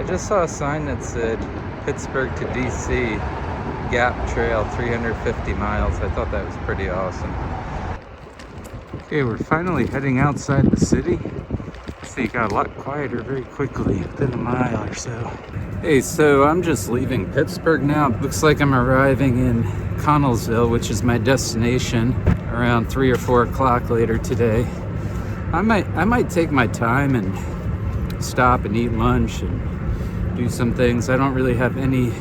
I just saw a sign that said Pittsburgh to DC Gap Trail 350 miles. I thought that was pretty awesome. Okay, we're finally heading outside the city. See, it got a lot quieter very quickly, within a mile or so. Hey, so I'm just leaving Pittsburgh now. Looks like I'm arriving in Connellsville, which is my destination, around 3 or 4 o'clock later today. I might take my time and stop and eat lunch and do some things. I don't really have any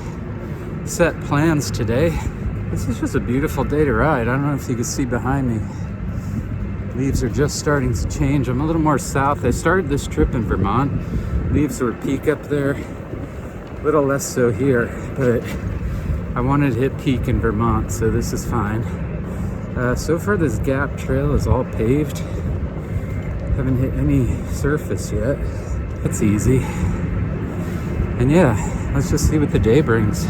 set plans today. This is just a beautiful day to ride. I don't know if you can see behind me. Leaves are just starting to change. I'm a little more south. I started this trip in Vermont. Leaves were peak up there. A little less so here, but I wanted to hit peak in Vermont, so this is fine. So far this Gap Trail is all paved. Haven't hit any surface yet. That's easy. And yeah, let's just see what the day brings.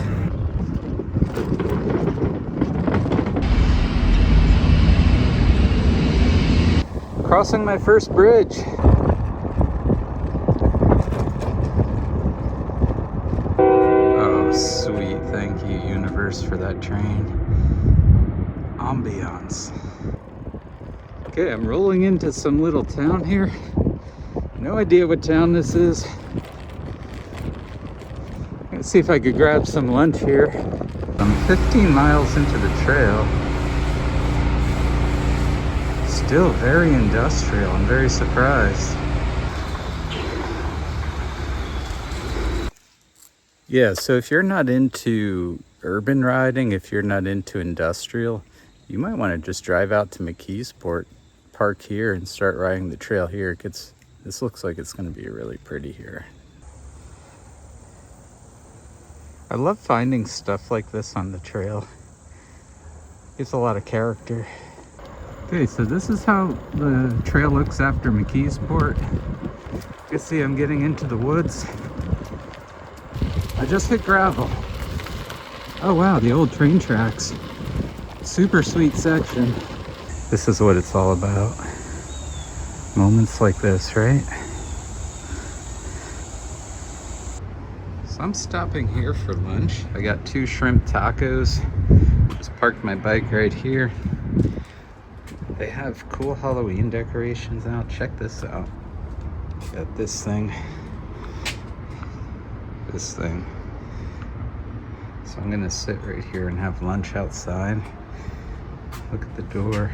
Crossing my first bridge. Oh, sweet. Thank you, universe, for that train. Ambiance. Okay, I'm rolling into some little town here. No idea what town this is. Let's see if I could grab some lunch here. I'm 15 miles into the trail. Still very industrial. I'm very surprised. Yeah, so if you're not into urban riding, if you're not into industrial, you might want to just drive out to McKeport, park here, and start riding the trail here. This looks like it's going to be really pretty here. I love finding stuff like this on the trail. Gives a lot of character. Okay, so this is how the trail looks after McKeport. You can see I'm getting into the woods. I just hit gravel. Oh wow, the old train tracks. Super sweet section. This is what it's all about. Moments like this, right? So I'm stopping here for lunch. I got 2 shrimp tacos. Just parked my bike right here. They have cool Halloween decorations out. Check this out. Got this thing. This thing. So I'm gonna sit right here and have lunch outside. Look at the door.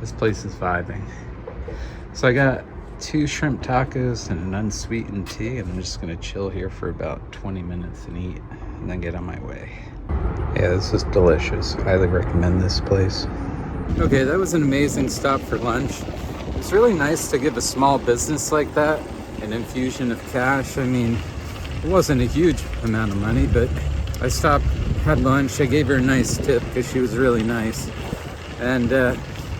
This place is vibing. So I got 2 shrimp tacos and an unsweetened tea, and I'm just gonna chill here for about 20 minutes and eat, and then get on my way. Yeah, this is delicious. Highly recommend this place. Okay, that was an amazing stop for lunch. It's really nice to give a small business like that an infusion of cash. I mean, it wasn't a huge amount of money, but I stopped, had lunch. I gave her a nice tip because she was really nice. And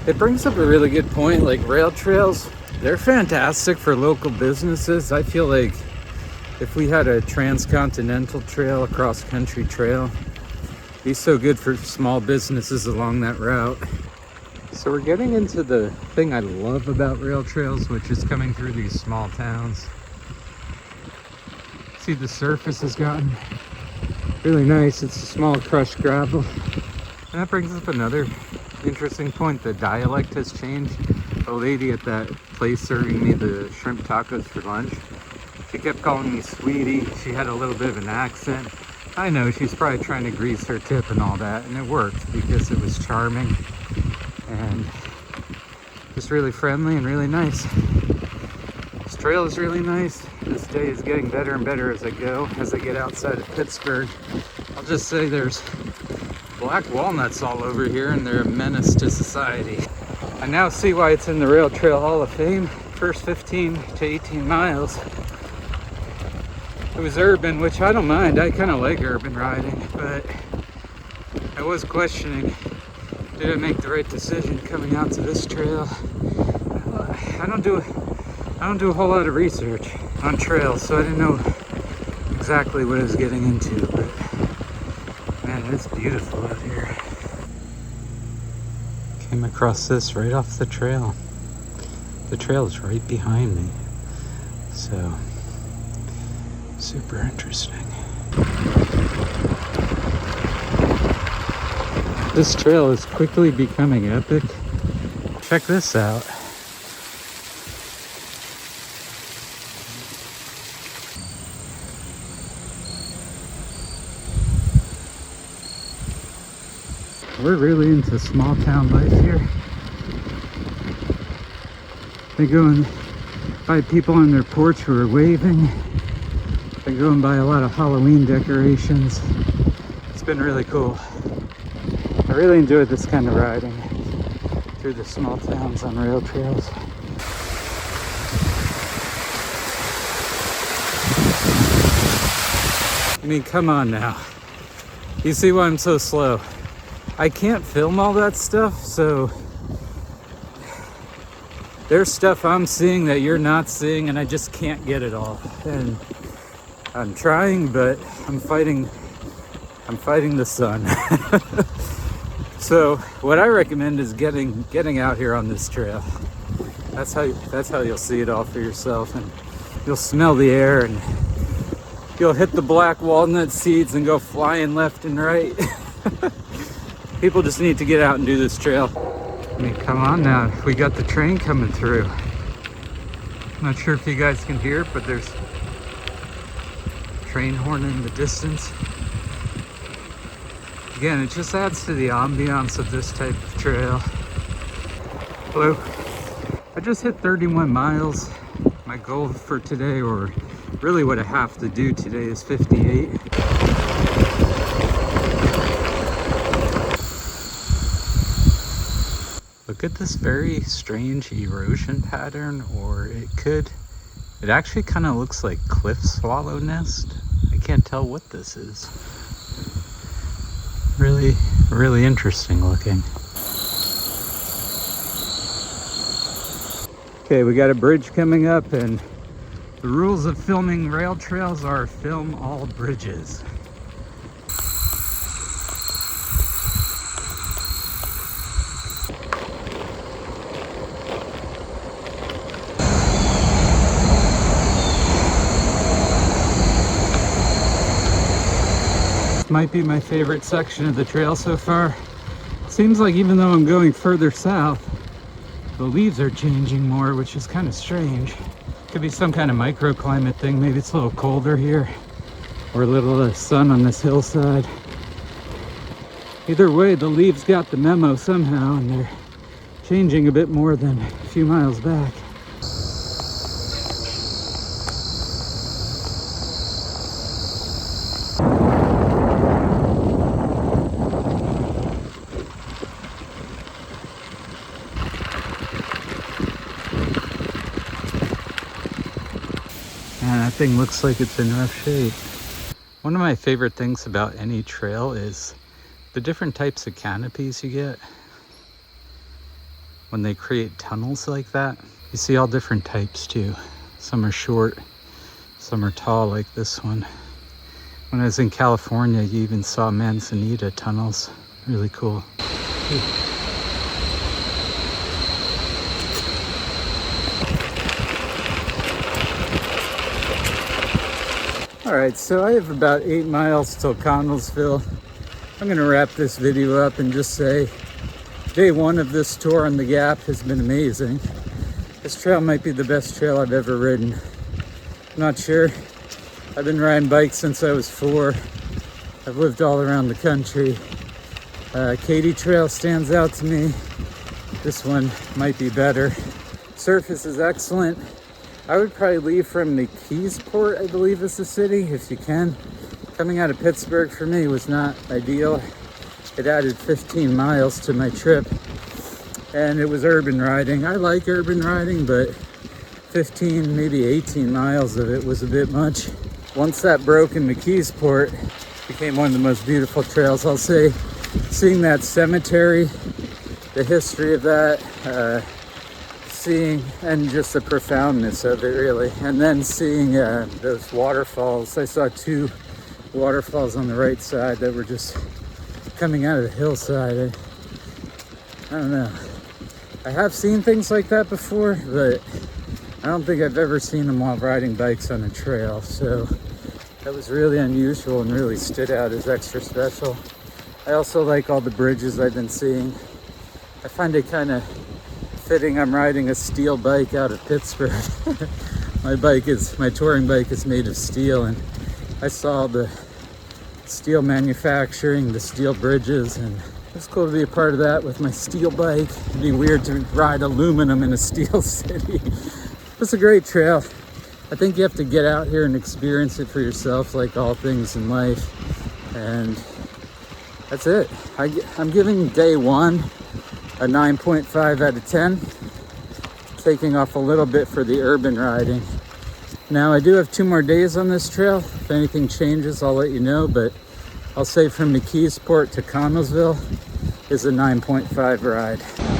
it brings up a really good point. Like, rail trails, they're fantastic for local businesses. I feel like if we had a transcontinental trail, a cross-country trail, it'd be so good for small businesses along that route. So we're getting into the thing I love about rail trails, which is coming through these small towns. See, the surface has gotten really nice. It's a small crushed gravel. And that brings up another interesting point. The dialect has changed. The lady at that place serving me the shrimp tacos for lunch, she kept calling me sweetie. She had a little bit of an accent. I know she's probably trying to grease her tip and all that, and it worked because it was charming and just really friendly and really nice. This trail is really nice. This day is getting better and better as I go, as I get outside of Pittsburgh. I'll just say there's black walnuts all over here, and they're a menace to society. I now see why it's in the Rail Trail Hall of Fame. First 15 to 18 miles. It was urban, which I don't mind. I kind of like urban riding, but I was questioning, did I make the right decision coming out to this trail? I don't do a whole lot of research on trails, so I didn't know exactly what I was getting into, but man, it's beautiful out here. Came across this right off the trail. The trail is right behind me. So So, super interesting. This trail is quickly becoming epic. Check this out. We're really into small town life here. They're going by people on their porch who are waving. They're going by a lot of Halloween decorations. It's been really cool. I really enjoyed this kind of riding through the small towns on rail trails. I mean, come on now. You see why I'm so slow? I can't film all that stuff, so there's stuff I'm seeing that you're not seeing, and I just can't get it all. And I'm trying, but I'm fighting the sun. So what I recommend is getting out here on this trail. That's how you'll see it all for yourself, and you'll smell the air, and you'll hit the black walnut seeds and go flying left and right. People just need to get out and do this trail. I mean, come on now. We got the train coming through. I'm not sure if you guys can hear it, but there's a train horn in the distance. Again, it just adds to the ambiance of this type of trail. Hello. I just hit 31 miles. My goal for today, or really what I have to do today, is 58. Look at this very strange erosion pattern, or it actually kind of looks like cliff swallow nest. I can't tell what this is. Really, really interesting looking. Okay, we got a bridge coming up, and the rules of filming rail trails are film all bridges. Might be my favorite section of the trail so far. Seems like even though I'm going further south, the leaves are changing more, which is kind of strange. Could be some kind of microclimate thing. Maybe it's a little colder here, or a little less sun on this hillside. Either way, the leaves got the memo somehow, and they're changing a bit more than a few miles back. Man, that thing looks like it's in rough shape. One of my favorite things about any trail is the different types of canopies you get when they create tunnels like that. You see all different types too. Some are short, some are tall like this one. When I was in California, you even saw manzanita tunnels. Really cool. All right, so I have about 8 miles till Connellsville. I'm gonna wrap this video up and just say, day one of this tour on the Gap has been amazing. This trail might be the best trail I've ever ridden. I'm not sure. I've been riding bikes since I was 4. I've lived all around the country. Katy Trail stands out to me. This one might be better. Surface is excellent. I would probably leave from McKeport, I believe is the city, if you can. Coming out of Pittsburgh for me was not ideal. It added 15 miles to my trip, and it was urban riding. I like urban riding, but 15, maybe 18 miles of it was a bit much. Once that broke in McKeport, it became one of the most beautiful trails. I'll say, seeing that cemetery, the history of that, seeing, and just the profoundness of it really, and then seeing those waterfalls. I saw 2 waterfalls on the right side that were just coming out of the hillside. I don't know, I have seen things like that before, but I don't think I've ever seen them while riding bikes on a trail, so that was really unusual and really stood out as extra special. I also like all the bridges I've been seeing. I find it kind of fitting I'm riding a steel bike out of Pittsburgh. My touring bike is made of steel, and I saw the steel manufacturing, the steel bridges, and it's cool to be a part of that with my steel bike. It'd be weird to ride aluminum in a steel city. It's a great trail. I think you have to get out here and experience it for yourself, like all things in life. And that's it. I'm giving day one a 9.5 out of 10, taking off a little bit for the urban riding. Now, I do have 2 more days on this trail. If anything changes, I'll let you know, but I'll say from McKeport to Connellsville is a 9.5 ride.